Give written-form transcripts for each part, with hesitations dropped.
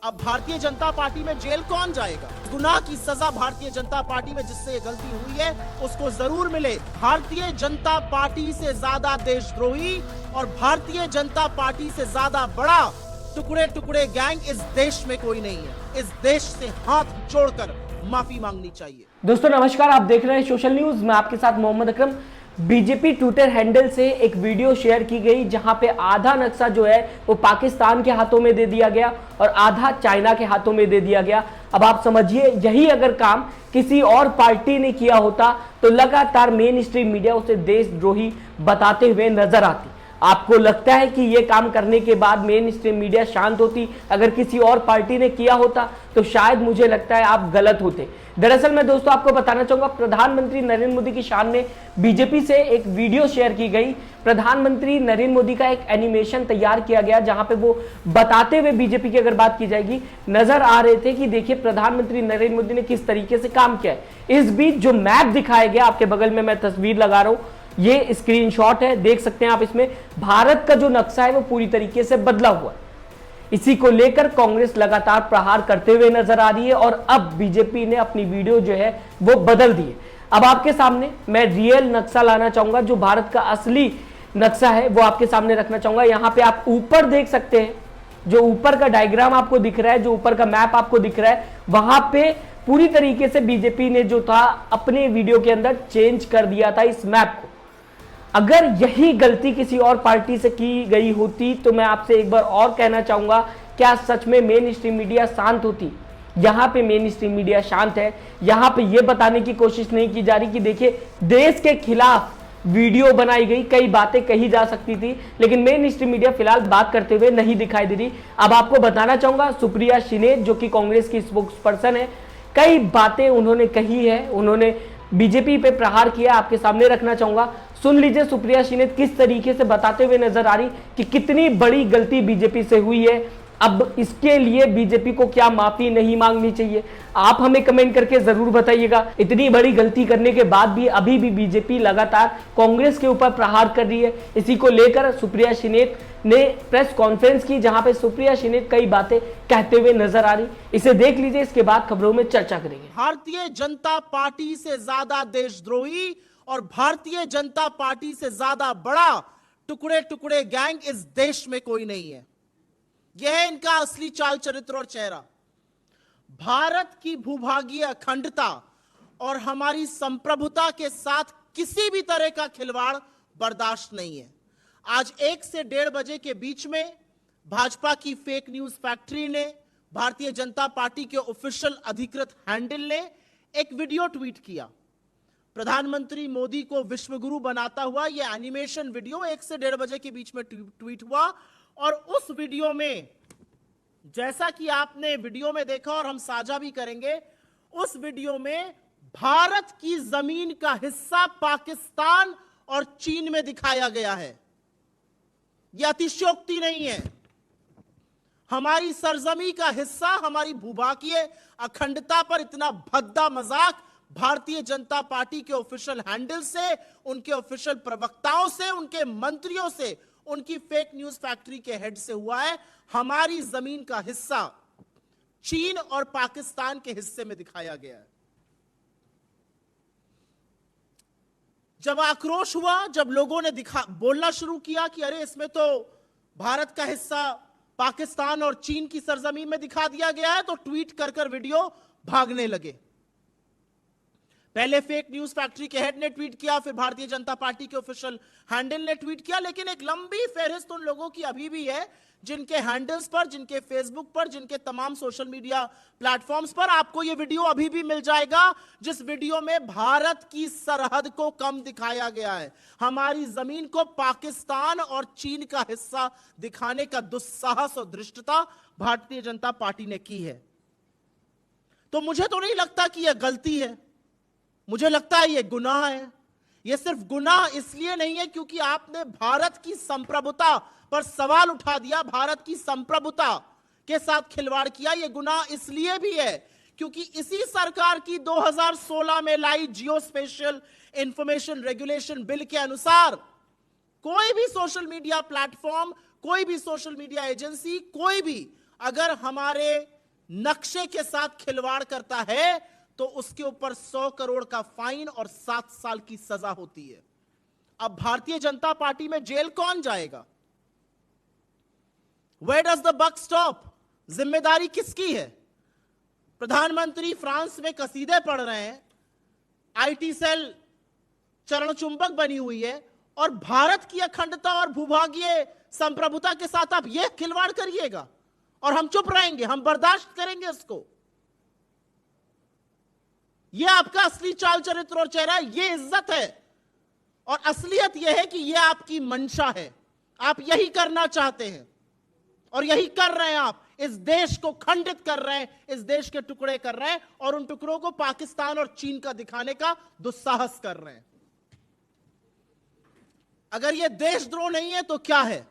अब भारतीय जनता पार्टी में जेल कौन जाएगा? गुनाह की सजा भारतीय जनता पार्टी में जिससे ये गलती हुई है उसको जरूर मिले। भारतीय जनता पार्टी से ज्यादा देशद्रोही और भारतीय जनता पार्टी से ज्यादा बड़ा टुकड़े टुकड़े गैंग इस देश में कोई नहीं है। इस देश से हाथ जोड़कर माफी मांगनी चाहिए। दोस्तों नमस्कार, आप देख रहे हैं सोशल न्यूज। मैं आपके साथ Mohammad Akram. BJP Twitter handle से एक वीडियो शेयर की गई जहां पे आधा नक्शा जो है वो पाकिस्तान के हाथों में दे दिया गया और आधा चाइना के हाथों में दे दिया गया। अब आप समझिए, यही अगर काम किसी और पार्टी ने किया होता तो लगातार मेन स्ट्रीम मीडिया उसे देशद्रोही बताते हुए नजर आती। आपको लगता है कि यह काम करने के बाद मेन स्ट्रीम मीडिया शांत होती? अगर किसी और पार्टी ने किया होता तो शायद मुझे लगता है आप गलत होते। दरअसल मैं दोस्तों आपको बताना चाहूंगा, प्रधानमंत्री नरेंद्र मोदी की शान में बीजेपी से एक वीडियो शेयर की गई। प्रधानमंत्री नरेंद्र मोदी का एक एनिमेशन तैयार किया गया जहां पे वो बताते हुए, बीजेपी की अगर बात की जाएगी, नजर आ रहे थे कि देखिए प्रधानमंत्री नरेंद्र मोदी ने किस तरीके से काम किया है। इस बीच जो मैप दिखाया गया, आपके बगल में मैं तस्वीर लगा रहा हूं, ये स्क्रीनशॉट है, देख सकते हैं आप। इसमें भारत का जो नक्शा है वो पूरी तरीके से बदला हुआ है। इसी को लेकर कांग्रेस लगातार प्रहार करते हुए नजर आ रही है और अब बीजेपी ने अपनी वीडियो जो है वो बदल दी है। अब आपके सामने मैं रियल नक्शा लाना चाहूंगा, जो भारत का असली नक्शा है वो आपके सामने रखना चाहूंगा। यहां पे आप ऊपर देख सकते हैं, जो ऊपर का डायग्राम आपको दिख रहा है, जो ऊपर का मैप आपको दिख रहा है, वहां पे पूरी तरीके से बीजेपी ने जो था अपने वीडियो के अंदर चेंज कर दिया था इस मैप को। अगर यही गलती किसी और पार्टी से की गई होती तो मैं आपसे एक बार और कहना चाहूंगा, क्या सच में मेन स्ट्रीम मीडिया शांत होती? यहां पे मेन स्ट्रीम मीडिया शांत है। यहां पे यह बताने की कोशिश नहीं की जा रही कि देखिए देश के खिलाफ वीडियो बनाई गई, कई बातें कही जा सकती थी, लेकिन मेन स्ट्रीम मीडिया फिलहाल बात करते हुए नहीं दिखाई दे रही। अब आपको बताना चाहूंगा, सुप्रिया शिनेत जो कि कांग्रेस की स्पोक्स पर्सन है, कई बातें उन्होंने कही है, उन्होंने बीजेपी पे प्रहार किया, आपके सामने रखना चाहूंगा। सुन लीजिए सुप्रिया शिनेत किस तरीके से बताते हुए नजर आ रही कि कितनी बड़ी गलती बीजेपी से हुई है। अब इसके लिए बीजेपी को क्या माफी नहीं मांगनी चाहिए? आप हमें कमेंट करके जरूर बताइएगा। इतनी बड़ी गलती करने के बाद भी अभी भी बीजेपी लगातार कांग्रेस के ऊपर प्रहार कर रही है। इसी को लेकर सुप्रिया शिनेत ने प्रेस कॉन्फ्रेंस की, जहां पे सुप्रिया शिनेत कई बातें कहते हुए नजर आ रही। इसे देख लीजिए, इसके बाद खबरों में चर्चा करेंगे। भारतीय जनता पार्टी से ज्यादा देशद्रोही और भारतीय जनता पार्टी से ज्यादा बड़ा टुकड़े टुकड़े गैंग इस देश में कोई नहीं है। यह है इनका असली चाल चरित्र और चेहरा। भारत की भूभागीय अखंडता और हमारी संप्रभुता के साथ किसी भी तरह का खिलवाड़ बर्दाश्त नहीं है। आज 1 से 1:30 बजे के बीच में भाजपा की फेक न्यूज फैक्ट्री ने, भारतीय जनता पार्टी के ऑफिशियल अधिकृत हैंडल ने एक वीडियो ट्वीट किया। प्रधानमंत्री मोदी को विश्वगुरु बनाता हुआ यह एनिमेशन वीडियो 1 से 1:30 बजे के बीच में ट्वीट हुआ और उस वीडियो में, जैसा कि आपने वीडियो में देखा और हम साझा भी करेंगे, उस वीडियो में भारत की जमीन का हिस्सा पाकिस्तान और चीन में दिखाया गया है। यह अतिशयोक्ति नहीं है। हमारी सरजमी का हिस्सा, हमारी भूभागीय अखंडता पर इतना भद्दा मजाक भारतीय जनता पार्टी के ऑफिशियल हैंडल से, उनके ऑफिशियल प्रवक्ताओं से, उनके मंत्रियों से, उनकी फेक न्यूज फैक्ट्री के हेड से हुआ है। हमारी जमीन का हिस्सा चीन और पाकिस्तान के हिस्से में दिखाया गया है। जब आक्रोश हुआ, जब लोगों ने बोलना शुरू किया कि अरे इसमें तो भारत का हिस्सा पाकिस्तान और चीन की सरजमीन में दिखा दिया गया है, तो ट्वीट कर वीडियो भागने लगे। पहले फेक न्यूज फैक्ट्री के हेड ने ट्वीट किया, फिर भारतीय जनता पार्टी के ऑफिशियल हैंडल ने ट्वीट किया, लेकिन एक लंबी फहरिस्त उन लोगों की अभी भी है जिनके हैंडल्स पर, जिनके फेसबुक पर, जिनके तमाम सोशल मीडिया प्लेटफॉर्म्स पर आपको यह वीडियो अभी भी मिल जाएगा, जिस वीडियो में भारत की सरहद को कम दिखाया गया है। हमारी जमीन को पाकिस्तान और चीन का हिस्सा दिखाने का दुस्साहस और धृष्टता भारतीय जनता पार्टी ने की है। तो मुझे तो नहीं लगता कि यह गलती है, मुझे लगता है यह गुनाह है। यह सिर्फ गुनाह इसलिए नहीं है क्योंकि आपने भारत की संप्रभुता पर सवाल उठा दिया, भारत की संप्रभुता के साथ खिलवाड़ किया। यह गुनाह इसलिए भी है क्योंकि इसी सरकार की 2016 में लाई जियो स्पेशियल इंफॉर्मेशन रेगुलेशन बिल के अनुसार कोई भी सोशल मीडिया प्लेटफॉर्म, कोई भी सोशल मीडिया एजेंसी, कोई भी अगर हमारे नक्शे के साथ खिलवाड़ करता है तो उसके ऊपर 100 करोड़ का फाइन और 7 साल की सजा होती है। अब भारतीय जनता पार्टी में जेल कौन जाएगा? Where does the buck stop? जिम्मेदारी किसकी है? प्रधानमंत्री फ्रांस में कसीदे पढ़ रहे हैं, आईटी सेल चरण चुंबक बनी हुई है, और भारत की अखंडता और भूभागीय संप्रभुता के साथ आप यह खिलवाड़ करिएगा और हम चुप रहेंगे, हम बर्दाश्त करेंगे इसको? यह आपका असली चाल चरित्र और चेहरा है, यह इज्जत है। और असलियत यह है कि यह आपकी मंशा है, आप यही करना चाहते हैं और यही कर रहे हैं। आप इस देश को खंडित कर रहे हैं, इस देश के टुकड़े कर रहे हैं और उन टुकड़ों को पाकिस्तान और चीन का दिखाने का दुस्साहस कर रहे हैं। अगर यह देशद्रोह नहीं है तो क्या है?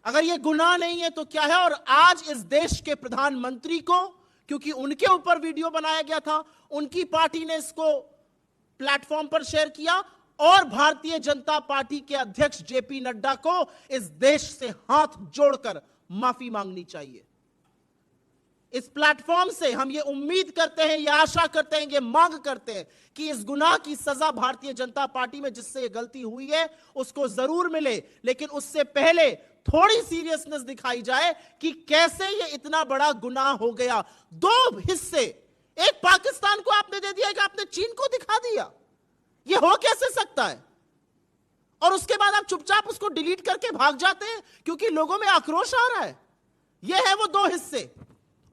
अगर यह गुनाह नहीं है तो क्या है? और आज इस देश के प्रधानमंत्री को, क्योंकि उनके ऊपर वीडियो बनाया गया था, उनकी पार्टी ने इसको प्लेटफॉर्म पर शेयर किया, और भारतीय जनता पार्टी के अध्यक्ष जेपी नड्डा को इस देश से हाथ जोड़कर माफी मांगनी चाहिए। इस प्लेटफॉर्म से हम ये उम्मीद करते हैं, ये आशा करते हैं, ये मांग करते हैं कि इस गुनाह की सजा भारतीय जनता पार्टी में जिससे ये गलती हुई है उसको जरूर मिले, लेकिन उससे पहले थोड़ी सीरियसनेस दिखाई जाए कि कैसे ये इतना बड़ा गुनाह हो गया। 2 हिस्से, एक पाकिस्तान को आपने दे दिया, एक आपने चीन को दिखा दिया। ये हो कैसे सकता है? और उसके बाद आप चुपचाप उसको डिलीट करके भाग जाते हैं क्योंकि लोगों में आक्रोश आ रहा है। ये है वो 2 हिस्से,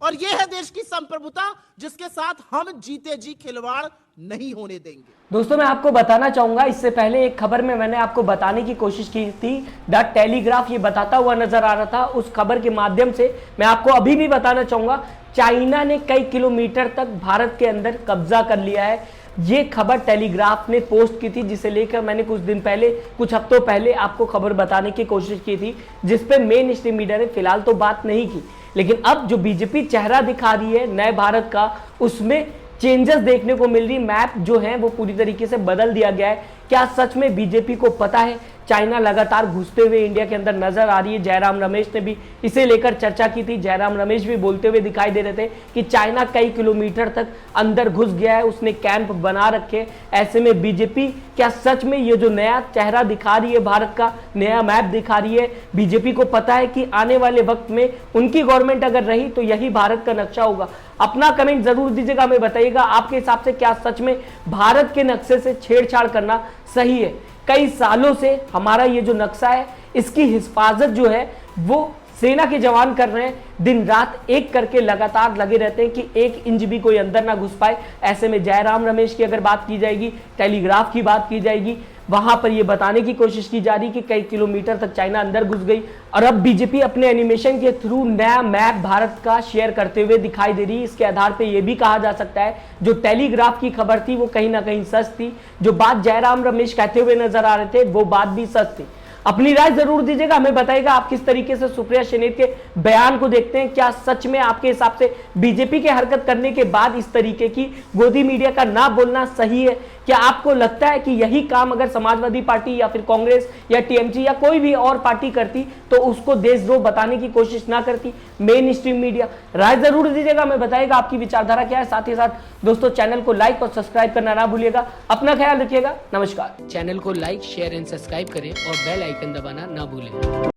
और ये है देश की संप्रभुता जिसके साथ हम जीते जी खिलवाड़ नहीं होने देंगे। दोस्तों, मैं आपको बताना चाहूंगा, इससे पहले एक खबर में मैंने आपको बताने की कोशिश की थी, द टेलीग्राफ ये बताता हुआ नजर आ रहा था। उस खबर के माध्यम से मैं आपको अभी भी बताना चाहूंगा, चाइना ने कई किलोमीटर तक भारत के अंदर कब्जा कर लिया है। ये खबर टेलीग्राफ ने पोस्ट की थी, जिसे लेकर मैंने कुछ हफ्तों पहले आपको खबर बताने की कोशिश की थी, जिसपे मेन स्ट्रीम मीडिया ने फिलहाल तो बात नहीं की। लेकिन अब जो बीजेपी चेहरा दिखा रही है नए भारत का, उसमें चेंजेस देखने को मिल रही। मैप जो है वो पूरी तरीके से बदल दिया गया है। क्या सच में बीजेपी को पता है चाइना लगातार घुसते हुए इंडिया के अंदर नजर आ रही है? जयराम रमेश ने भी इसे लेकर चर्चा की थी। जयराम रमेश भी बोलते हुए दिखाई दे रहे थे कि चाइना कई किलोमीटर तक अंदर घुस गया है, उसने कैंप बना रखे। ऐसे में बीजेपी क्या सच में ये जो नया चेहरा दिखा रही है, भारत का नया मैप दिखा रही है, बीजेपी को पता है कि आने वाले वक्त में उनकी गवर्नमेंट अगर रही तो यही भारत का नक्शा होगा? अपना कमेंट जरूर दीजिएगा, हमें बताइएगा आपके हिसाब से क्या सच में भारत के नक्शे से छेड़छाड़ करना सही है? कई सालों से हमारा ये जो नक्शा है, इसकी हिफाजत जो है वो सेना के जवान कर रहे हैं, दिन रात एक करके लगातार लगे रहते हैं कि 1 इंच भी कोई अंदर ना घुस पाए। ऐसे में जयराम रमेश की अगर बात की जाएगी, टेलीग्राफ की बात की जाएगी, वहां पर ये बताने की कोशिश की जा रही कि कई किलोमीटर तक चाइना अंदर घुस गई। और अब बीजेपी अपने एनिमेशन के थ्रू नया मैप भारत का शेयर करते हुए दिखाई दे रही है। इसके आधार पर यह भी कहा जा सकता है जो टेलीग्राफ की खबर थी वो कहीं ना कहीं सच थी। जो बात जयराम रमेश कहते हुए नजर आ रहे थे वो बात भी सच थी। अपनी राय जरूर दीजिएगा, हमें बताइएगा आप किस तरीके से सुप्रिया शेनेत के बयान को देखते हैं। क्या सच में आपके हिसाब से बीजेपी के हरकत करने के बाद इस तरीके की गोदी मीडिया का ना बोलना सही है? क्या आपको लगता है कि यही काम अगर समाजवादी पार्टी या फिर कांग्रेस या टीएमसी या कोई भी और पार्टी करती तो उसको देशद्रोह बताने की कोशिश ना करती मेन स्ट्रीम मीडिया? राय जरूर दीजिएगा, हमें बताइएगा आपकी विचारधारा क्या है। साथ ही साथ दोस्तों, चैनल को लाइक और सब्सक्राइब करना ना भूलिएगा। अपना ख्याल रखिएगा, नमस्कार। चैनल को लाइक, शेयर एंड सब्सक्राइब करें और बेल आइकन दबाना ना भूलें।